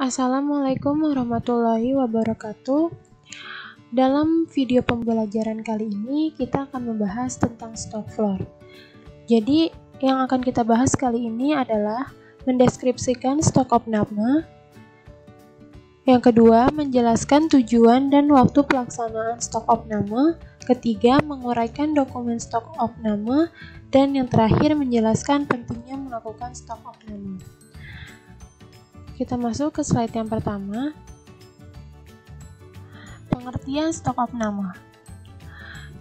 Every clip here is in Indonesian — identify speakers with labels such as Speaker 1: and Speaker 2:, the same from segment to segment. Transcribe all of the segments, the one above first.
Speaker 1: Assalamualaikum warahmatullahi wabarakatuh. Dalam video pembelajaran kali ini kita akan membahas tentang stock floor. Jadi yang akan kita bahas kali ini adalah mendeskripsikan stok opname. Yang kedua, menjelaskan tujuan dan waktu pelaksanaan stok opname. Ketiga, menguraikan dokumen stok opname. Dan yang terakhir, menjelaskan pentingnya melakukan stok opname. Kita masuk ke slide yang pertama. Pengertian stok opname.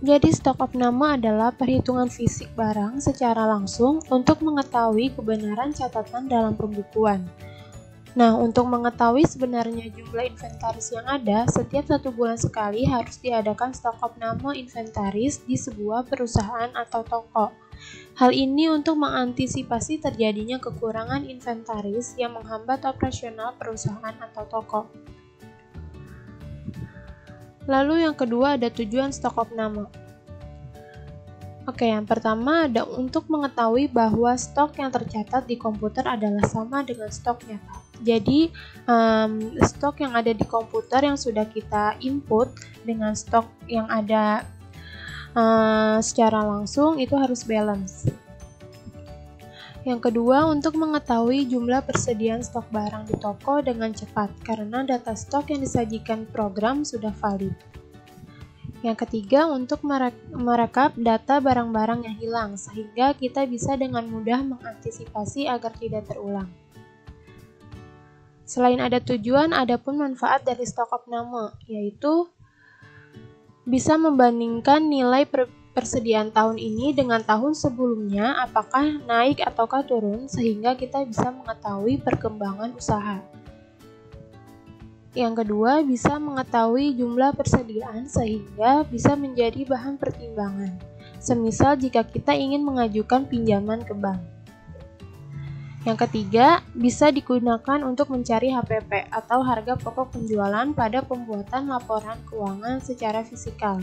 Speaker 1: Jadi stok opname adalah perhitungan fisik barang secara langsung untuk mengetahui kebenaran catatan dalam pembukuan. Nah, untuk mengetahui sebenarnya jumlah inventaris yang ada, setiap 1 bulan sekali harus diadakan stok opname inventaris di sebuah perusahaan atau toko. Hal ini untuk mengantisipasi terjadinya kekurangan inventaris yang menghambat operasional perusahaan atau toko. Lalu yang kedua ada tujuan stok opname. Oke, yang pertama ada untuk mengetahui bahwa stok yang tercatat di komputer adalah sama dengan stok nyata. Jadi, stok yang ada di komputer yang sudah kita input dengan stok yang ada secara langsung itu harus balance. Yang kedua, untuk mengetahui jumlah persediaan stok barang di toko dengan cepat karena data stok yang disajikan program sudah valid. Yang ketiga, untuk merekap data barang-barang yang hilang sehingga kita bisa dengan mudah mengantisipasi agar tidak terulang. Selain ada tujuan, ada pun manfaat dari stok opname, yaitu bisa membandingkan nilai persediaan tahun ini dengan tahun sebelumnya, apakah naik ataukah turun, sehingga kita bisa mengetahui perkembangan usaha. Yang kedua, bisa mengetahui jumlah persediaan sehingga bisa menjadi bahan pertimbangan. Semisal jika kita ingin mengajukan pinjaman ke bank. Yang ketiga, bisa digunakan untuk mencari HPP atau harga pokok penjualan pada pembuatan laporan keuangan secara fisikal.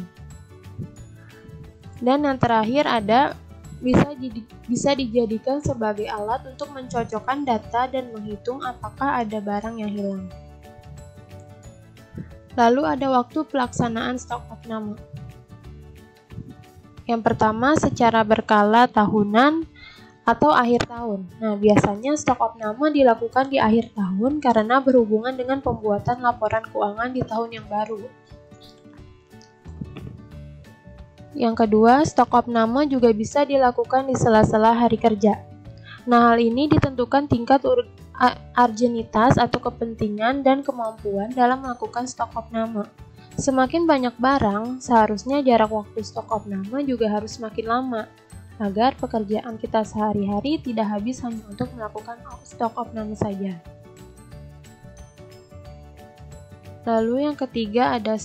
Speaker 1: Dan yang terakhir ada bisa dijadikan sebagai alat untuk mencocokkan data dan menghitung apakah ada barang yang hilang. Lalu ada waktu pelaksanaan stok opname. Yang pertama secara berkala tahunan atau akhir tahun. Nah, biasanya stok opname dilakukan di akhir tahun karena berhubungan dengan pembuatan laporan keuangan di tahun yang baru. Yang kedua, stok opname juga bisa dilakukan di sela-sela hari kerja. Nah, hal ini ditentukan tingkat urgenitas atau kepentingan dan kemampuan dalam melakukan stok opname. Semakin banyak barang, seharusnya jarak waktu stok opname juga harus semakin lama, agar pekerjaan kita sehari-hari tidak habis hanya untuk melakukan stok opname saja. Lalu yang ketiga ada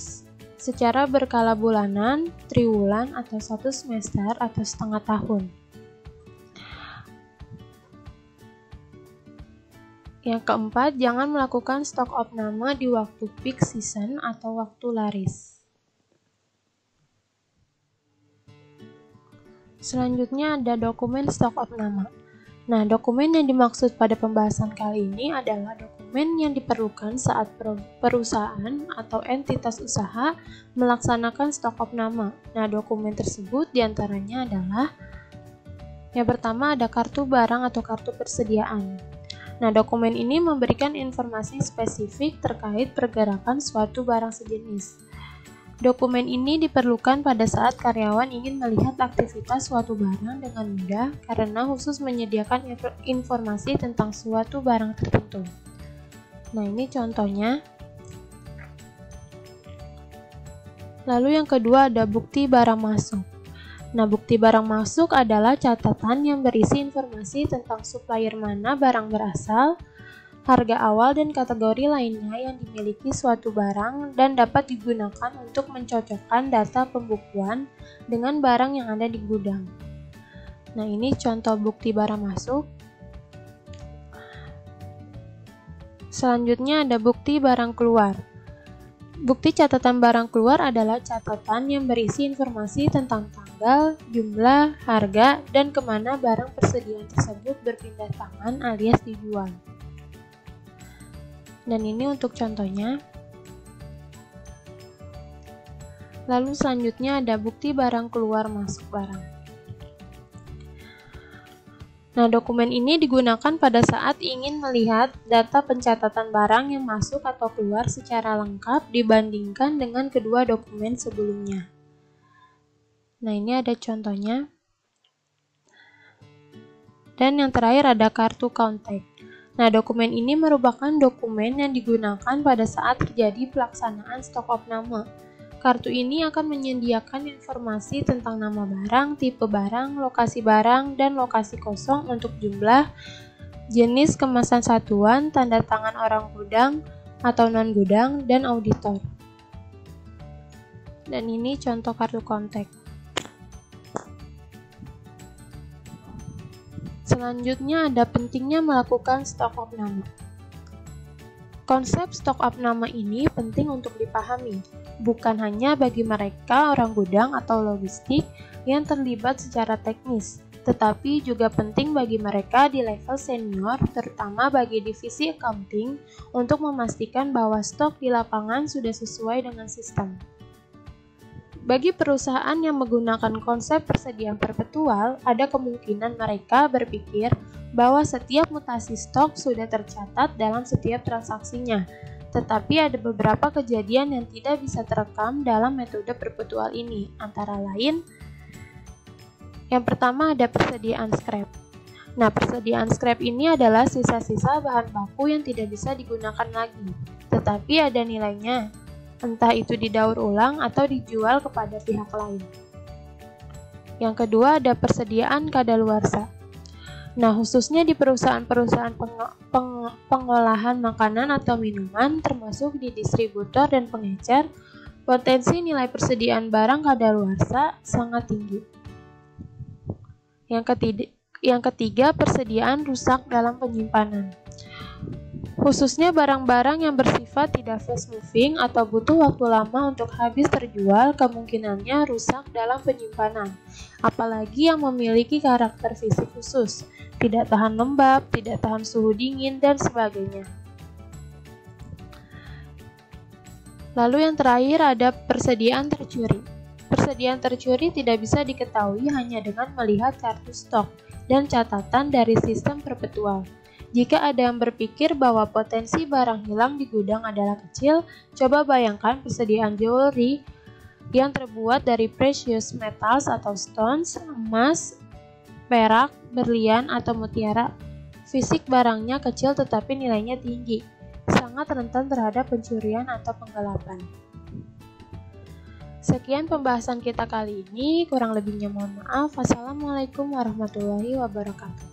Speaker 1: secara berkala bulanan, triwulan, atau 1 semester atau setengah tahun. Yang keempat, jangan melakukan stok opname di waktu peak season atau waktu laris. Selanjutnya ada dokumen stok opname. Nah, dokumen yang dimaksud pada pembahasan kali ini adalah dokumen yang diperlukan saat perusahaan atau entitas usaha melaksanakan stok opname. Nah, dokumen tersebut diantaranya adalah yang pertama ada kartu barang atau kartu persediaan. Nah, dokumen ini memberikan informasi spesifik terkait pergerakan suatu barang sejenis. Dokumen ini diperlukan pada saat karyawan ingin melihat aktivitas suatu barang dengan mudah karena khusus menyediakan informasi tentang suatu barang tertentu. Nah, ini contohnya. Lalu yang kedua ada bukti barang masuk. Nah, bukti barang masuk adalah catatan yang berisi informasi tentang supplier mana barang berasal, harga awal dan kategori lainnya yang dimiliki suatu barang dan dapat digunakan untuk mencocokkan data pembukuan dengan barang yang ada di gudang. Nah, ini contoh bukti barang masuk. Selanjutnya ada bukti barang keluar. Bukti catatan barang keluar adalah catatan yang berisi informasi tentang tanggal, jumlah, harga, dan kemana barang persediaan tersebut berpindah tangan alias dijual. Dan ini untuk contohnya. Lalu selanjutnya ada bukti barang keluar masuk barang. Nah, dokumen ini digunakan pada saat ingin melihat data pencatatan barang yang masuk atau keluar secara lengkap dibandingkan dengan kedua dokumen sebelumnya. Nah, ini ada contohnya. Dan yang terakhir ada kartu kontak. Nah, dokumen ini merupakan dokumen yang digunakan pada saat terjadi pelaksanaan stok opname. Kartu ini akan menyediakan informasi tentang nama barang, tipe barang, lokasi barang, dan lokasi kosong untuk jumlah, jenis kemasan satuan, tanda tangan orang gudang atau non-gudang, dan auditor. Dan ini contoh kartu kontak. Selanjutnya ada pentingnya melakukan stok opname. Konsep stok opname ini penting untuk dipahami, bukan hanya bagi mereka orang gudang atau logistik yang terlibat secara teknis, tetapi juga penting bagi mereka di level senior, terutama bagi divisi accounting, untuk memastikan bahwa stok di lapangan sudah sesuai dengan sistem. Bagi perusahaan yang menggunakan konsep persediaan perpetual, ada kemungkinan mereka berpikir bahwa setiap mutasi stok sudah tercatat dalam setiap transaksinya, tetapi ada beberapa kejadian yang tidak bisa terekam dalam metode perpetual ini, antara lain, yang pertama ada persediaan scrap. Nah, persediaan scrap ini adalah sisa-sisa bahan baku yang tidak bisa digunakan lagi, tetapi ada nilainya, entah itu didaur ulang atau dijual kepada pihak lain. Yang kedua ada persediaan kadaluarsa. Nah, khususnya di perusahaan-perusahaan pengolahan makanan atau minuman, termasuk di distributor dan pengecer, potensi nilai persediaan barang kadaluarsa sangat tinggi. Yang ketiga, persediaan rusak dalam penyimpanan. Khususnya barang-barang yang bersifat tidak fast moving atau butuh waktu lama untuk habis terjual, kemungkinannya rusak dalam penyimpanan, apalagi yang memiliki karakter fisik khusus, tidak tahan lembab, tidak tahan suhu dingin, dan sebagainya. Lalu yang terakhir ada persediaan tercuri. Persediaan tercuri tidak bisa diketahui hanya dengan melihat kartu stok dan catatan dari sistem perpetual. Jika ada yang berpikir bahwa potensi barang hilang di gudang adalah kecil, coba bayangkan persediaan jewelry yang terbuat dari precious metals atau stones, emas, perak, berlian, atau mutiara. Fisik barangnya kecil tetapi nilainya tinggi, sangat rentan terhadap pencurian atau penggelapan. Sekian pembahasan kita kali ini, kurang lebihnya mohon maaf. Wassalamualaikum warahmatullahi wabarakatuh.